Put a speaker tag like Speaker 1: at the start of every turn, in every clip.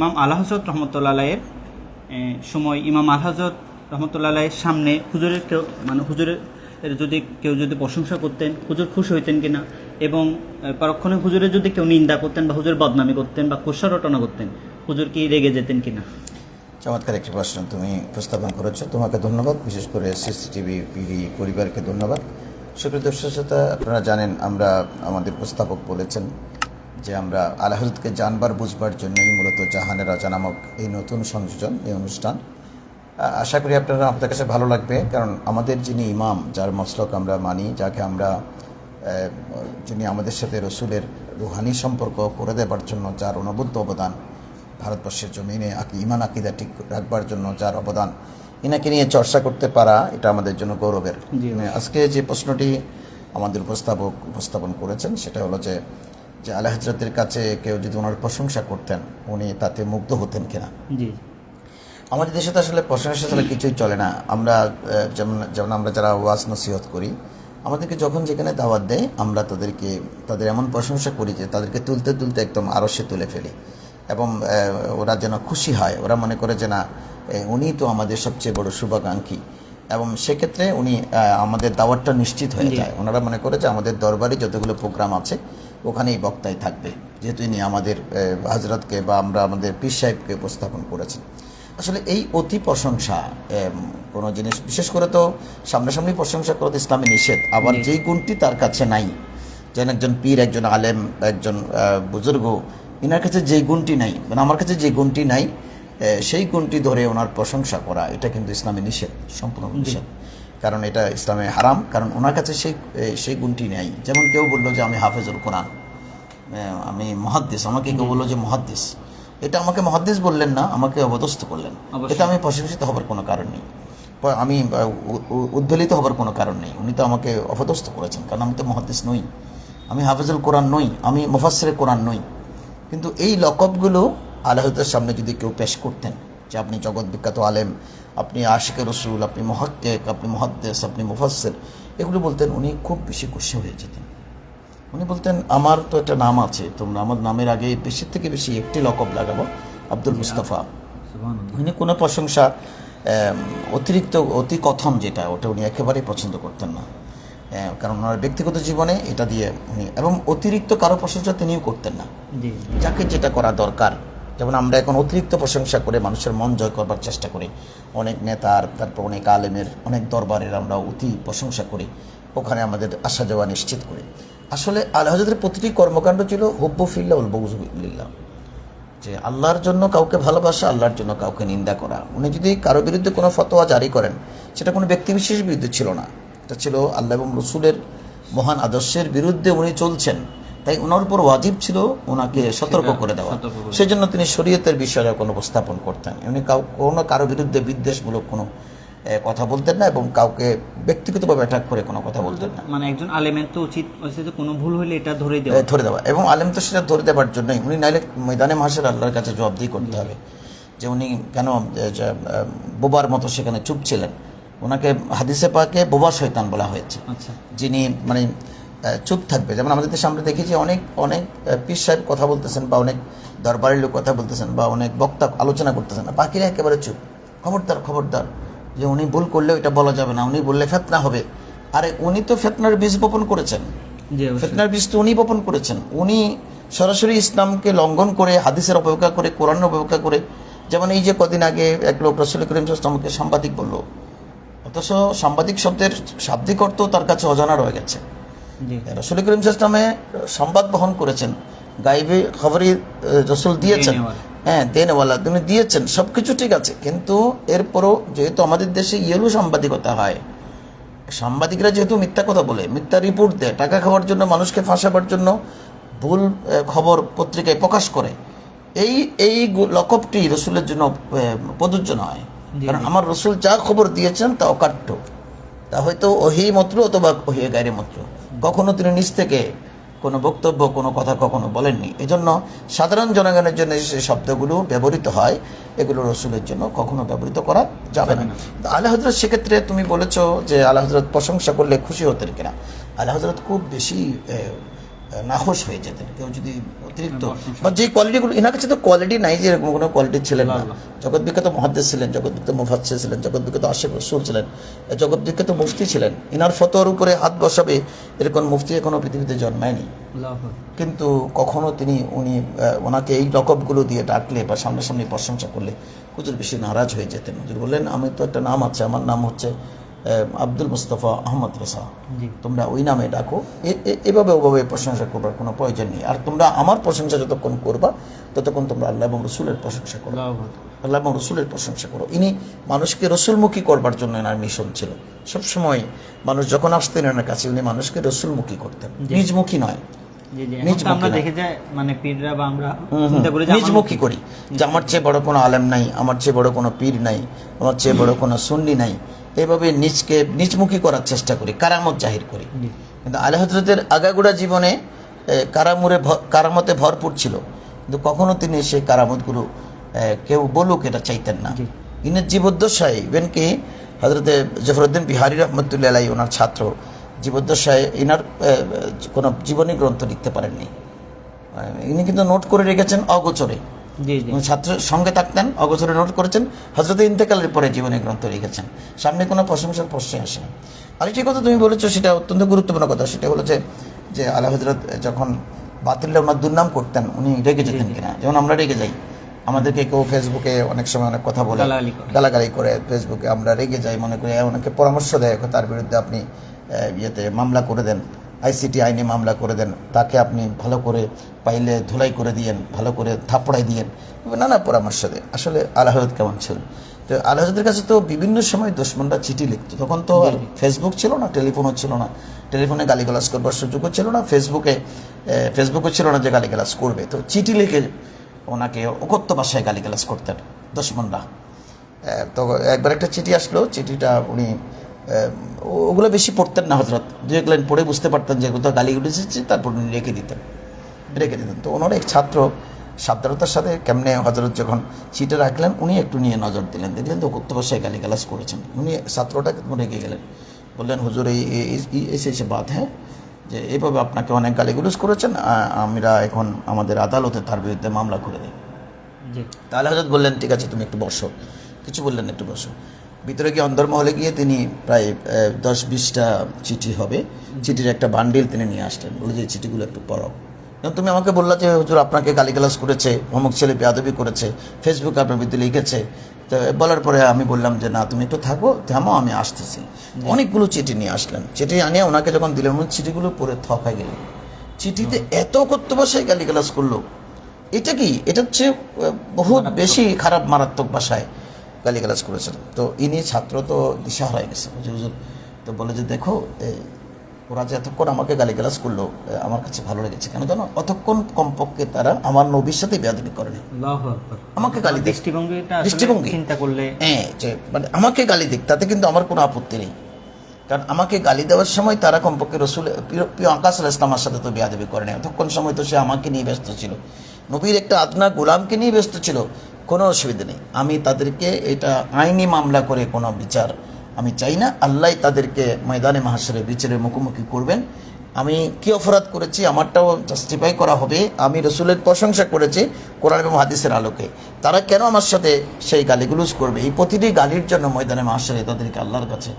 Speaker 1: ইমাম আলা হযরত রহমতুল্লাহ আলাইহির সময় ইমাম আলা হযরত রহমতুল্লাহ আলাইহির সামনে হুজুরের কেউ হুজুরের যদি কেউ প্রশংসা করতেন, হুজুর খুশি হইতেন কিনা, এবং পরক্ষণে হুজুরের যদি কেউ নিন্দা করতেন বা হুজুর বদনামি করতেন বা কুৎসা রটনা করতেন, হুজুর কি রেগে যেতেন কিনা?
Speaker 2: চমৎকার একটি প্রশ্ন তুমি উপস্থাপন করেছো, তোমাকে ধন্যবাদ। বিশেষ করে সিসিটিভি পিভি পরিবারকে ধন্যবাদ। সুপ্রিয় দর্শক শ্রোতা, আপনারা জানেন আমরা আমাদের উপস্থাপক বলেছেন যে আমরা আলা হযরতকে জানবার বুঝবার জন্যই মূলত জাহানের রাজা নামক এই নতুন সংযোজন, এই অনুষ্ঠান। আশা করি আপনারা আপনাদের কাছে ভালো লাগবে, কারণ আমাদের যিনি ইমাম, যার মসলক আমরা মানি, যাকে আমরা যিনি আমাদের সাথে রসুলের রুহানি সম্পর্ক করে দেবার জন্য যার অনবদ্য অবদান, ভারতবর্ষের জমিনে ইমান আকিদা ঠিক রাখবার জন্য যার অবদান, ইনাকে নিয়ে চর্চা করতে পারা এটা আমাদের জন্য গৌরবের। আজকে যে প্রশ্নটি আমাদের উপস্থাপন করেছেন সেটা হলো যে আলা হযরতের কাছে কেউ যদি ওনার প্রশংসা করতেন, উনি তাতে মুগ্ধ হতেন কিনা।
Speaker 1: জি,
Speaker 2: আমাদের দেশে তো আসলে প্রশংসা ছাড়া কিছুই চলে না। আমরা যেমন আমরা যারা ওয়াজ নসিহত করি, আমাদেরকে যখন যেখানে দাওয়াত দেয় আমরা তাদের এমন প্রশংসা করি যে তাদেরকে তুলতে তুলতে একদম আরশে তুলে ফেলি, এবং ওরা যেন খুশি হয়, ওরা মনে করে যে না, উনি তো আমাদের সবচেয়ে বড় শুভাকাঙ্ক্ষী, এবং সেক্ষেত্রে উনি আমাদের দাওয়াতটা নিশ্চিত হয়ে যায়। ওনারা মনে করে যে আমাদের দরবারে যতগুলো প্রোগ্রাম আছে ওখানেই বক্তাই থাকবে, যেহেতু ইনি আমাদের হযরতকে বা আমরা আমাদের পীর সাহেবকে উপস্থাপন করেছি। আসলে এই অতি প্রশংসা কোনো জিনিস, বিশেষ করে তো সামনাসামনি প্রশংসা করা তো ইসলামে নিষেধ। আবার যেই গুণটি তার কাছে নাই, যেন একজন পীর, একজন আলেম, একজন বুজুর্গ, ইনার কাছে যেই গুণটি নাই, মানে আমার কাছে যে গুণটি নাই, সেই গুণটি ধরে ওনার প্রশংসা করা এটা কিন্তু ইসলামে নিষেধ, সম্পূর্ণ নিষেধ। কারণ এটা ইসলামে হারাম, কারণ ওনার কাছে সেই গুণটি নেই। যেমন কেউ বললো যে আমি হাফেজুল কোরআন, আমি মুহাদ্দিস, আমাকে কেউ বললো যে মুহাদ্দিস, এটা আমাকে মুহাদ্দিস বললেন না, আমাকে অবদস্থ করলেন, এটা আমি প্রশংসিত হবার কোনো কারণ নেই, আমি উদ্বেলিত হবার কোনো কারণ নেই। উনি তো আমাকে অপদস্থ করেছেন, কারণ আমি তো মুহাদ্দিস নই, আমি হাফেজুল কোরআন নই, আমি মুফাসসিরে কোরআন নই। কিন্তু এই লকবগুলো আলা হযরতের সামনে যদি কেউ পেশ করতেন, যে আপনি জগৎ বিখ্যাত আলেম, আপনি আশিকে রসুল, আপনি মুহাক্কিক, আপনি মুহাদ্দিস, আপনি মুফাসসির, এগুলো বলতেন, উনি খুব বেশি খুশি হয়ে যেতেন। উনি বলতেন আমার তো একটা নাম আছে, তোমরা আমার নামের আগে বেশি থেকে বেশি একটি লকব লাগাবো, আব্দুল মুস্তাফা। উনি কোনো প্রশংসা অতিরিক্ত অতি কথন যেটা, ওটা উনি একেবারেই পছন্দ করতেন না, কারণ ওনার ব্যক্তিগত জীবনে এটা দিয়ে উনি, এবং অতিরিক্ত কারো প্রশংসা তিনিও করতেন না। যাকে যেটা করা দরকার, যেমন আমরা এখন অতিরিক্ত প্রশংসা করে মানুষের মন জয় করবার চেষ্টা করি, অনেক নেতার, তারপর অনেক আলেমের, অনেক দরবারের আমরা অতি প্রশংসা করি, ওখানে আমাদের আসা যাওয়া নিশ্চিত করি। আসলে আলা হযরতের প্রতিটি কর্মকাণ্ড ছিল হুব্বু ফিল্লাহ ওয়াল বুগযু ফিল্লাহ, যে আল্লাহর জন্য কাউকে ভালোবাসা, আল্লাহর জন্য কাউকে নিন্দা করা। উনি যদি কারো বিরুদ্ধে কোনো ফতোয়া জারি করেন, সেটা কোনো ব্যক্তিবিশেষ বিরুদ্ধে ছিল না, এটা ছিল আল্লাহ এবং রসুলের মহান আদর্শের বিরুদ্ধে উনি চলছেন, তাই ওনার উপর ওয়াজিব ছিল ওনাকে সতর্ক করে দেওয়া। সেই জন্য তিনি শরীয়তের বিষয়ে কোনো উপস্থাপন করতেন, উনি কারো বিরুদ্ধে বিদ্বেষমূলক কোনো কথা বলতেন না, এবং কাউকে ব্যক্তিগতভাবে অ্যাটাক করে কোনো কথা বলতেন না।
Speaker 1: মানে একজন আলেমের তো উচিত হয়েছে যে কোনো ভুল হলে এটা ধরে দেওয়া,
Speaker 2: এবং আলেম তো সেটা ধরে দেওয়ার জন্যই, উনি নাইলে ময়দানে মাহশারে আল্লাহর কাছে জবাবদিহি করতে হবে যে উনি কেন বোবার মতো সেখানে চুপ ছিলেন। ওনাকে হাদিসে পাকে বোবা শয়তান বলা হয়েছে, যিনি মানে চুপ থাকবে। যেমন আমাদের দেশে আমরা দেখি যে অনেক অনেক পীর সাহেব কথা বলতেছেন, বা অনেক দরবারের লোক কথা বলতেছেন, বা অনেক বক্তা আলোচনা করতেছেন, বাকিরা একেবারে চুপ, খবরদার খবরদার, যে উনি ভুল করলেও এটা বলা যাবে না, উনি বললে ফিতনা হবে। আরে উনি তো ফিতনার বীজ বপন করেছেন, ফিতনার বীজ তো উনি বপন করেছেন। উনি সরাসরি ইসলামকে লঙ্ঘন করে, হাদিসের অবহেলা করে, কোরআনের অবহেলা করে, যেমন এই যে কদিন আগে এক লোক রাসূল করিম সাল্লাল্লাহু আলাইহি ওয়াসাল্লামকে সাংবাদিক বলল, অথচ সাংবাদিক শব্দের শাব্দিক অর্থ তার কাছে অজানা রয়ে গেছে। রাসূল করিম সাল্লাল্লাহু আলাইহি ওয়াসাল্লাম সংবাদ বহন করেছেন, গায়েবী খবরই রাসূল দিয়েছেন, দেনওয়ালা তিনি দিয়েছেন, সবকিছু ঠিক আছে, কিন্তু এরপরও যেহেতু আমাদের দেশে ইয়েলো সাংবাদিকতা হয়, সাংবাদিকরা যেহেতু মিথ্যা কথা বলে, মিথ্যা রিপোর্ট দেয়, টাকা খাওয়ার জন্য, মানুষকে ফাঁসাবার জন্য ভুল খবর পত্রিকায় প্রকাশ করে, এই লকবটি রসুলের জন্য প্রযোজ্য নয়। কারণ আমার রসুল যা খবর দিয়েছেন তা অকাট্য, তা হয়তো ওহি মাত্র অথবা ওহি গায়রে মাত্র, কখনো তিনি নিজ থেকে কোনো বক্তব্য, কোনো কথা কখনো বলেননি। এজন্য সাধারণ জনগণের জন্য যে শব্দগুলো ব্যবহৃত হয়, এগুলো রসুলের জন্য কখনো ব্যবহৃত করা যাবে না। আলা হযরত, সেক্ষেত্রে তুমি বলেছো যে আলা হযরত প্রশংসা করলে খুশি হতেন কিনা। আলা হযরত খুব বেশি নাখোশ হয়ে যেতেন, কেউ যদি অতিরিক্ত
Speaker 1: প্রশংসা।
Speaker 2: বা যে কোয়ালিটিগুলো, এনার কাছে তো কোয়ালিটি নাই যে এরকম কোনো কোয়ালিটি ছিলেন না।
Speaker 1: আল্লাহ।
Speaker 2: জগৎ বিখ্যাত মুহাদ্দিস ছিলেন, জগৎ বিখ্যাত মুফাসসির ছিলেন, জগৎ বিখ্যাত আশিক রাসূল ছিলেন, জগৎ বিখ্যাত মুফতি ছিলেন। ইনার ফতোয়ার উপরে হাত বসাবে এরকম মুফতি এখনো পৃথিবীতে জন্মায়নি।
Speaker 1: আল্লাহু
Speaker 2: কিন্তু কখনো উনি ওনাকে এই লকবগুলো দিয়ে ডাকলে বা সামনাসামনি প্রশংসা করলে হুজুর বেশি নারাজ হয়ে যেতেন। হুজুর বললেন, আমি তো একটা নাম আছে, আমার নাম হচ্ছে আব্দুল মুস্তাফা আহমদ রেসা,
Speaker 1: জি
Speaker 2: তোমরা ওই নামে ডাকো, এভাবে ওভাবে প্রশংসা করবার কোনো প্রয়োজন নেই। আর তোমরা আমার প্রশংসা যতক্ষণ করবা ততক্ষণ তোমরা আল্লাহ এবং রসুলের প্রশংসা করো,
Speaker 1: আল্লাহু
Speaker 2: আল্লাহ এবং রসুলের প্রশংসা করো। ইনি মানুষকে রসুলমুখী করবার জন্য এনার মিশন ছিল। সবসময় মানুষ যখন আসতেন এনার কাছে, উনি মানুষকে রসুলমুখী করতেন, নিজমুখী নয়।
Speaker 1: জি জি।
Speaker 2: নিজ
Speaker 1: এখন তো আমরা
Speaker 2: মুখী না।
Speaker 1: দেখে যাই মানে পীররা বা আমরা চিন্তা করি যে আমার
Speaker 2: নিজমুখী করি যে আমার চেয়ে বড় কোনো আলেম নাই, আমার চেয়ে বড় কোনো পীর নাই, আমার চেয়ে বড় কোনো সুন্নি নাই, এইভাবে নিজমুখী করার চেষ্টা করি, কারামত জাহির করি।
Speaker 1: জি
Speaker 2: কিন্তু আলে হযরতের আগাগোড়া জীবনে কারামতে ভরপুর ছিল, কিন্তু কখনো তিনি সেই কারামতগুলো কেউ বলুক এটা চাইতেন না।
Speaker 1: জি।
Speaker 2: ইনের জীবদ্দশায় ইভেন কি হযরতে জফরউদ্দিন বিহারী রহমতুল্লাহ আলাইহি ওনার ছাত্র জীবদ্দশায় ইনার কোনো জীবনী গ্রন্থ লিখতে পারেননি। ইনি কিন্তু নোট করে রেখেছেন অগোচরে,
Speaker 1: জি জি
Speaker 2: ছাত্রের সঙ্গে থাকতেন, অগোচরে নোট করেছেন, হযরতের ইন্তেকালের পরে জীবনী গ্রন্থ লিখেছেন, সামনে কোনো প্রশংসার প্রশ্নে আসে না। আরেকটি কথা তুমি বলেছো, সেটা অত্যন্ত গুরুত্বপূর্ণ কথা, সেটা হলো যে আলা হযরত যখন বাতিল্লা ওনার দুর্নাম করতেন, উনি রেগে যেতেন কিনা, যেমন আমরা রেগে যাই। আমাদেরকে কেউ ফেসবুকে অনেক সময় অনেক কথা বলে,
Speaker 1: গালাগালি করে।
Speaker 2: গালাগালি করে ফেসবুকে, আমরা রেগে যাই, মনে করি অনেকে পরামর্শ দেয় তার বিরুদ্ধে আপনি ইয়েতে মামলা করে দেন, আইসিটি আইনে মামলা করে দেন, তাকে আপনি ভালো করে পাইলে ধুলাই করে দিয়েন, ভালো করে থাপড়াই দিয়েন, নানা পরামর্শ দেয়। আসলে আলা হযরত কেমন ছিল? তো আলা হযরতের কাছে তো বিভিন্ন সময় দুশমনরা চিঠি লিখতো। তখন তো আর ফেসবুক ছিল না, টেলিফোনও ছিল না, টেলিফোনে গালিগালাজ করবার সুযোগও ছিল না, ফেসবুকও ছিল না যে গালিগালাজ করবে। তো চিঠি লিখে ওনাকে অকথ্য ভাষায় গালিগালাজ করতেন দুশমনরা। তো একবার একটা চিঠি আসলো, চিঠিটা উনি ওগুলো বেশি পড়তেন না হযরত, দু এক লাইন পড়ে বুঝতে পারতেন যে কোথাও গালি উঠেছে, তারপর উনি রেখে দিতেন। তো ওনার এক ছাত্র সাবধানতার সাথে কেমনে হযরত যখন চিঠি রাখলেন, উনি একটু নিয়ে নজর দিলেন, দেখলেন তো অকথ্য ভাষায় গালিগালাজ করেছেন। উনি ছাত্রটা রেখে গেলেন, বললেন, হুজুর এই এসে বাদ, হ্যাঁ, যে এইভাবে আপনাকে অনেক গালিগুলোজ করেছেন, আমরা এখন আমাদের আদালতে তার বিরুদ্ধে মামলা করে দিই।
Speaker 1: জি
Speaker 2: তাহলে হযরত বললেন, ঠিক আছে তুমি একটু বসো, কিছু বললেন, একটু বসো। ভিতরে গিয়ে অন্দরমহলে গিয়ে তিনি প্রায় 10-20টা চিঠি হবে, চিঠির একটা বান্ডিল তিনি নিয়ে আসলেন, বলে যে চিঠিগুলো একটু পড়ো। এবং তুমি আমাকে বললা যে হুজুর আপনাকে গালিগালাজ করেছে, অমুক ছেলে বেয়াদবি করেছে, ফেসবুকে আপনার বিরুদ্ধে লিখেছে। তো বলার পরে আমি বললাম যে না, তুমি একটু থামো, আমি আসতেছি। অনেকগুলো চিঠি নিয়ে আসলেন, চিঠি আনিয়ে ওনাকে যখন দিলেন, উনি চিঠিগুলো পড়ে থ হয়ে গেলেন। চিঠিতে এত কত্য ভাষায় গালিগালাজ করলো, এটা কি, এটা হচ্ছে বহুত বেশি খারাপ মারাত্মক ভাষায় গালিগালাজ করেছেন। তো ইনি ছাত্র তো দিশাহারা হয়ে গেছে, হুজুর। তো বলে যে দেখো, ওরা যে এতক্ষণ আমাকে গালিগালাজ করলো, আমার কাছে ভালো লেগেছে, কেন জানো? অতক্ষণ কমপক্ষে তারা আমার নবীর সাথে বেয়াদবি করেনি,
Speaker 1: আল্লাহু আকবার।
Speaker 2: আমাকে গালি দিক,
Speaker 1: দৃষ্টিভঙ্গিটা আসলে
Speaker 2: দৃষ্টিভঙ্গি
Speaker 1: চিন্তা করলে
Speaker 2: হ্যাঁ, যে মানে আমাকে গালি দিক, তাতে কিন্তু আমার কোনো আপত্তি নেই। কারণ আমাকে গালি দেওয়ার সময় তারা কমপক্ষে রসুল প্রিয় আকাশ আলাইহিস সালামের সাথে তো বেয়াদবি করে না। এতক্ষণ সময় তো সে আমাকে নিয়ে ব্যস্ত ছিল, নবীর একটা আদনা গোলামকে নিয়ে ব্যস্ত ছিল, কোনো অসুবিধা নেই। আমি তাদেরকে এটা আইনি মামলা করে কোনো বিচার আমি চাই না। আল্লাহ তাদেরকে ময়দানে মাহশরে বিচারের মুখোমুখি করবেন। আমি কি অপরাধ করেছি আমারটাও জাস্টিফাই করা হবে। আমি রসুলের প্রশংসা করেছি কোরআন এবং হাদিসের আলোকে, তারা কেন আমার সাথে সেই গালিগুলোজ করবে? এই প্রতিটি গালির জন্য ময়দানে মাহশরে তাদেরকে আল্লাহর কাছে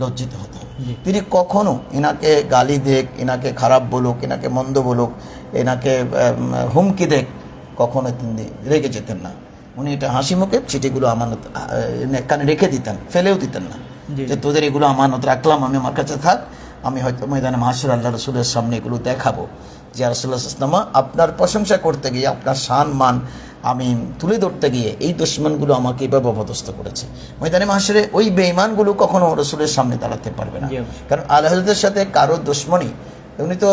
Speaker 2: লজ্জিত হতে হবে। তিনি কখনো এনাকে গালি দেখ, এনাকে খারাপ বলুক, এনাকে মন্দ বলুক, এনাকে হুমকি দেখ, কখনো তিনি রেগে যেতেন না। উনি এটা হাসি মুখে চিঠিগুলো আমানত কানে রেখে দিতেন, ফেলেও দিতেন না, যে তোদের এগুলো আমানত রাখলাম, আমি আমার কাছে থাক, আমি হয়তো ময়দানে মাহশরে আল্লাহ রসুলের সামনে এগুলো দেখাবো যে রাসূলুল্লাহ সাল্লাল্লাহু আলাইহি ওয়াসাল্লাম আপনার প্রশংসা করতে গিয়ে, আপনার শান মান আমি তুলে ধরতে গিয়ে এই দুশমনগুলো আমাকে এভাবে অপদস্থ করেছে। ময়দানে মাহশরে ওই বেঈমানগুলো কখনো রসুলের সামনে দাঁড়াতে পারবে না, কারণ আলা হযরতের সাথে কারো দুশমনী। উনি তো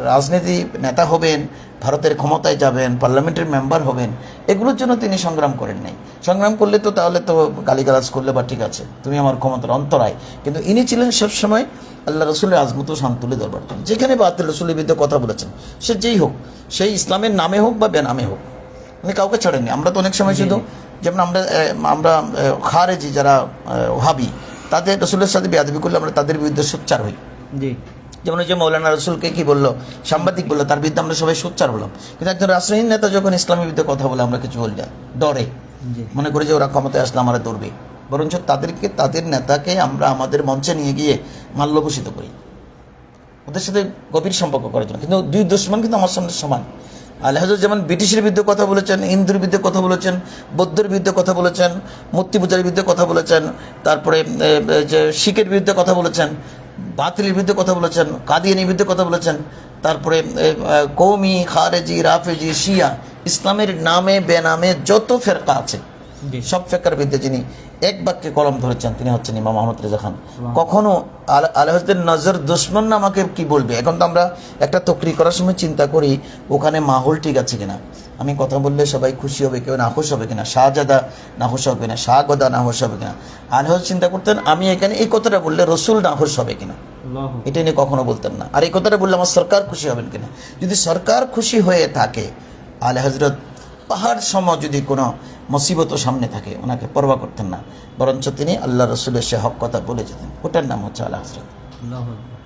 Speaker 2: রাজনীতি নেতা হবেন, ভারতের ক্ষমতায় যাবেন, পার্লামেন্টের মেম্বার হবেন, এগুলোর জন্য তিনি সংগ্রাম করেন নাই। সংগ্রাম করলে তো তাহলে তো গালিগালাজ করলে বা ঠিক আছে, তুমি আমার ক্ষমতার অন্তরায়। কিন্তু ইনি ছিলেন সবসময় আল্লাহ রসুলের আজমত ও শান তুলে ধরবার জন্য। যেখানে বাতিল রসুলের বিরুদ্ধে কথা বলেছেন, সে যেই হোক, সেই ইসলামের নামে হোক বা বেনামে হোক, উনি কাউকে ছাড়েননি। আমরা তো অনেক সময় শুধু যেমন আমরা খারেজি যারা ওহাবি, তাদের রসুলের সাথে বেয়াদবি করলে আমরা তাদের বিরুদ্ধে সোচ্চার হই।
Speaker 1: জি
Speaker 2: যেমন ওই যে মৌলানা রসুলকে কি বললো, সাংবাদিক বললো, তার বিরুদ্ধে আমরা সবাই সোচ্চার হলাম। কিন্তু একজন রাষ্ট্রহীন নেতা যখন ইসলামের বিরুদ্ধে কথা বলে আমরা কিছু বলি না, ডরে,
Speaker 1: জি
Speaker 2: মনে করি যে ওরা ক্ষমতায় আসলে আমরা ধরবে, বরঞ্চ তাদেরকে, তাদের নেতাকে আমরা আমাদের মঞ্চে নিয়ে গিয়ে মাল্যভূষিত করি, ওদের সাথে গভীর সম্পর্ক করার জন্য। কিন্তু দুই দুশ্মন কিন্তু আমার সামনে সমান। আল্লাহ হযরত যেমন ব্রিটিশের বিরুদ্ধে কথা বলেছেন, হিন্দুর বিরুদ্ধে কথা বলেছেন, বৌদ্ধের বিরুদ্ধে কথা বলেছেন, মূর্তি পূজার বিরুদ্ধে কথা বলেছেন, তারপরে যে শিখের বিরুদ্ধে কথা বলেছেন, বাতিলের বিরুদ্ধে কথা বলেছেন, কাদিয়ানির বিরুদ্ধে কথা বলেছেন, তারপরে কৌমি, খারেজি, রাফেজি, শিয়া, ইসলামের নামে বেনামে যত ফেরকা আছে
Speaker 1: জি
Speaker 2: সব ফেরকার বিরুদ্ধে যিনি এক বাক্যে কলম ধরেছেন তিনি হচ্ছেন ইমাম আহমদ রেজা খান। কখনো আলহাজদের নজর দুশ্মন না আমাকে কি বলবে। এখন তো আমরা একটা তকরি করার সময় চিন্তা করি ওখানে মাহৌল ঠিক আছে কিনা, আমি কথা বললে সবাই খুশি হবে, কেউ নাখুশ হবে কিনা, শাহজাদা নাখুশ হবে কিনা, শাহগদা নাখুশ হবে কিনা। আলহাজ চিন্তা করতেন আমি এখানে এই কথাটা বললে রসুল নাখুশ হবে কিনা,
Speaker 1: আল্লাহু
Speaker 2: এটা নিয়ে কখনো বলতেন না। আর এই কথাটা বললে আমার সরকার খুশি হবেন কিনা। যদি সরকার খুশি হয়ে থাকে, আলে হজরত পাহাড় সম যদি কোনো মুসিবতও সামনে থাকে ওনাকে পরোয়া করতেন না, বরঞ্চ তিনি আল্লাহ রসুলের সে হক কথা বলে যেতেন। ওটার নাম হচ্ছে আলা হজরত।
Speaker 1: আল্লাহু আকবার।